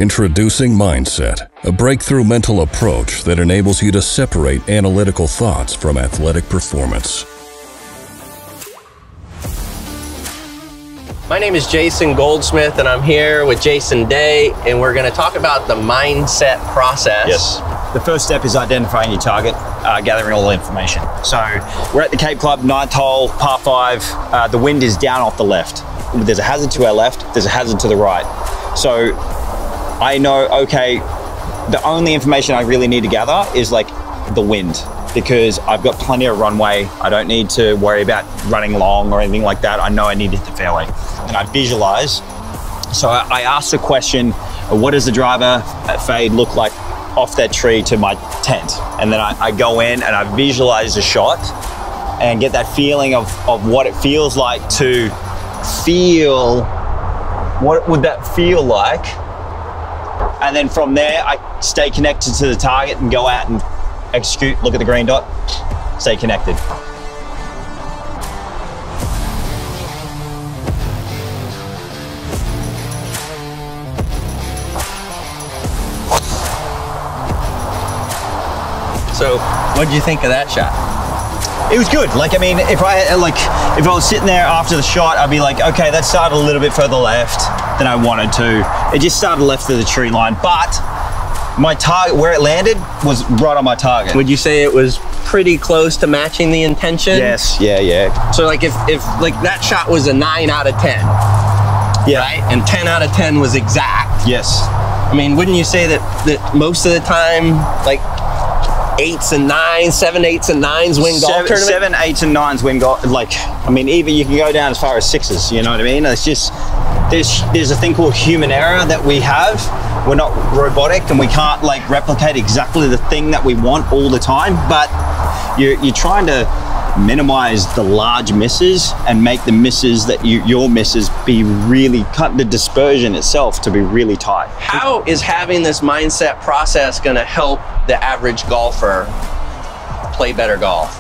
Introducing Mindset, a breakthrough mental approach that enables you to separate analytical thoughts from athletic performance. My name is Jason Goldsmith, and I'm here with Jason Day, and we're going to talk about the mindset process. Yes. The first step is identifying your target, gathering all the information. So we're at the Cape Club, 9th hole, par 5. The wind is down off the left. There's a hazard to our left, there's a hazard to the right. So I know, okay, the only information I really need to gather is like the wind, because I've got plenty of runway. I don't need to worry about running long or anything like that. I know I need to hit the fairway. And I visualize. So I ask the question, what does the driver fade look like off that tree to my tent? And then I go in and I visualize the shot and get that feeling of what it feels like to feel, what would that feel like? And then from there, I stay connected to the target and go out and execute, look at the green dot, stay connected. So, what did you think of that shot? It was good. Like, I mean, if I was sitting there after the shot, I'd be like, okay, that started a little bit further left than I wanted to. It just started left of the tree line, but my target, where it landed, was right on my target. Would you say it was pretty close to matching the intention? Yes, yeah. So like if like that shot was a 9 out of 10, yeah, right? And 10 out of 10 was exact. Yes. I mean, wouldn't you say that most of the time, like 8s and 9s, 7, 8s and 9s win golf tournament? 7, 8s and 9s win golf. Like, I mean, even you can go down as far as 6s, you know what I mean? It's just, there's a thing called human error that we have. We're not robotic and we can't like replicate exactly the thing that we want all the time, but you're trying to minimize the large misses and make the misses that your misses be really, cut the dispersion itself to be really tight. How is having this mindset process going to help the average golfer play better golf?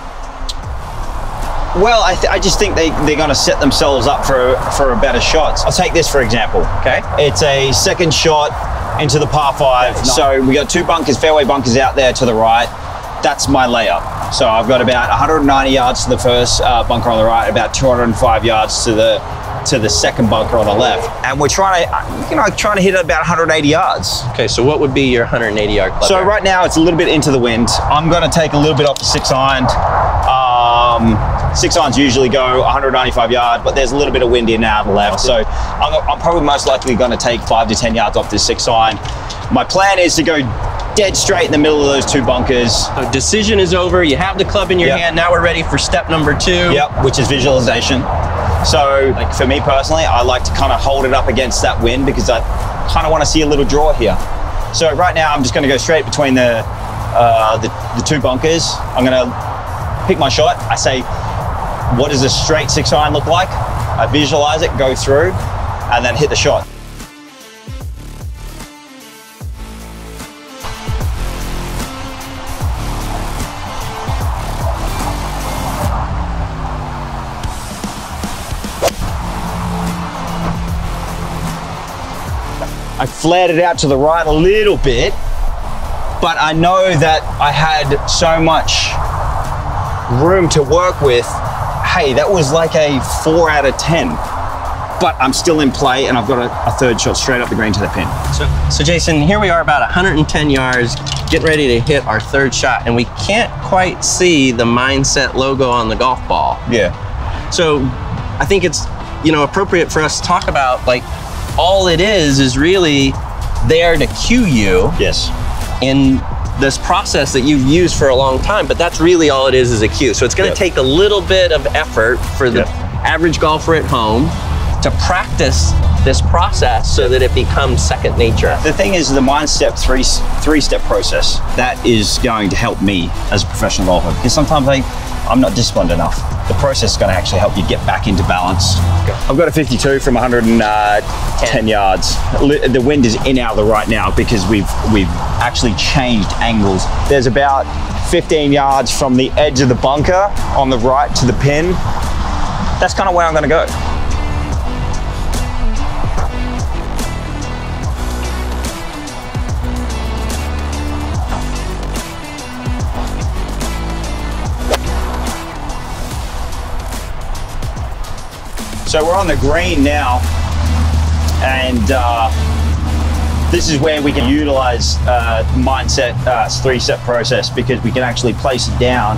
Well, I just think they're going to set themselves up for a better shot. I'll take this for example. Okay. It's a second shot into the par 5. Nice. So we got 2 bunkers, fairway bunkers out there to the right. That's my layup. So I've got about 190 yards to the first bunker on the right, about 205 yards to the second bunker on the left. And we're trying to hit about 180 yards. Okay, so what would be your 180 yard club? So right now it's a little bit into the wind. I'm going to take a little bit off the 6 iron. 6 irons usually go 195 yards, but there's a little bit of wind in and out of the left. So I'm probably most likely going to take 5 to 10 yards off this 6 iron. My plan is to go dead straight in the middle of those 2 bunkers. So decision is over. You have the club in your hand. Now we're ready for step number 2. Yep, which is visualization. So like for me personally, I like to kind of hold it up against that wind because I kind of want to see a little draw here. So right now I'm just going to go straight between the 2 bunkers. I'm going to pick my shot. I say, what does a straight 6 iron look like? I visualize it, go through, and then hit the shot. I flared it out to the right a little bit, but I know that I had so much room to work with. Hey, that was like a 4 out of 10, but I'm still in play and I've got a third shot straight up the green to the pin. So Jason, here we are about 110 yards, getting ready to hit our 3rd shot, and we can't quite see the mindset logo on the golf ball. Yeah. So I think it's, appropriate for us to talk about, like, all it is really there to cue you. Yes. In this process that you've used for a long time, but that's really all it is a cue. So it's going to take a little bit of effort for the average golfer at home to practice this process so that it becomes second nature. The thing is, the mindset three-step process, that is going to help me as a professional golfer, because sometimes I'm not disciplined enough. The process is going to actually help you get back into balance. I've got a 52 from 110 yards. The wind is in out of the right now because we've actually changed angles. There's about 15 yards from the edge of the bunker on the right to the pin. That's kind of where I'm going to go. So we're on the green now, and this is where we can utilize mindset, 3-step process, because we can actually place it down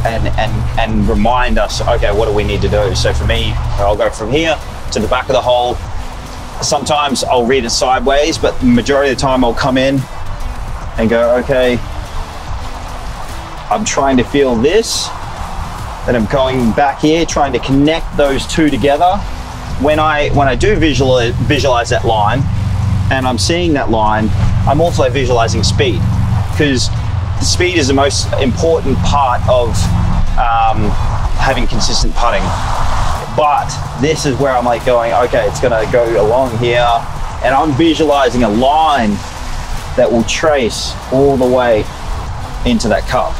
and remind us, okay, what do we need to do? So for me, I'll go from here to the back of the hole. Sometimes I'll read it sideways, but the majority of the time I'll come in and go, okay, I'm trying to feel this, then I'm going back here, trying to connect those two together. When I do visualize that line, and I'm seeing that line, I'm also visualizing speed, because the speed is the most important part of having consistent putting. But this is where I'm like going, okay, it's gonna go along here, and I'm visualizing a line that will trace all the way into that cup.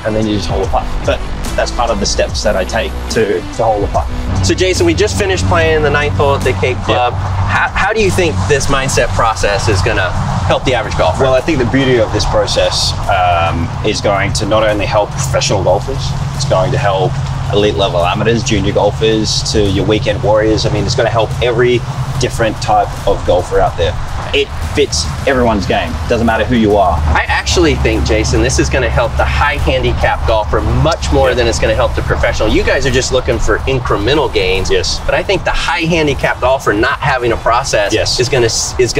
And then you just hold the putt. But that's part of the steps that I take to hold the putt. So Jason, we just finished playing the 9th hole at the Cape Club. Yep. How do you think this mindset process is gonna help the average golfer? Well, I think the beauty of this process is going to not only help professional golfers, it's going to help elite level amateurs, junior golfers, to your weekend warriors. I mean, it's gonna help every different type of golfer out there. It fits everyone's game. Doesn't matter who you are. I actually think, Jason, this is going to help the high handicap golfer much more than it's going to help the professional. You guys are just looking for incremental gains. Yes. But I think the high handicap golfer not having a process is going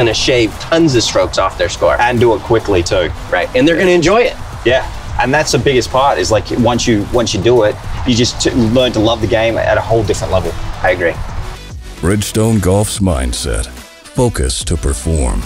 to shave tons of strokes off their score. And do it quickly too. Right. And they're going to enjoy it. Yeah. And that's the biggest part, is like once you do it, you just learn to love the game at a whole different level. I agree. Bridgestone Golf's mindset. Focus to perform.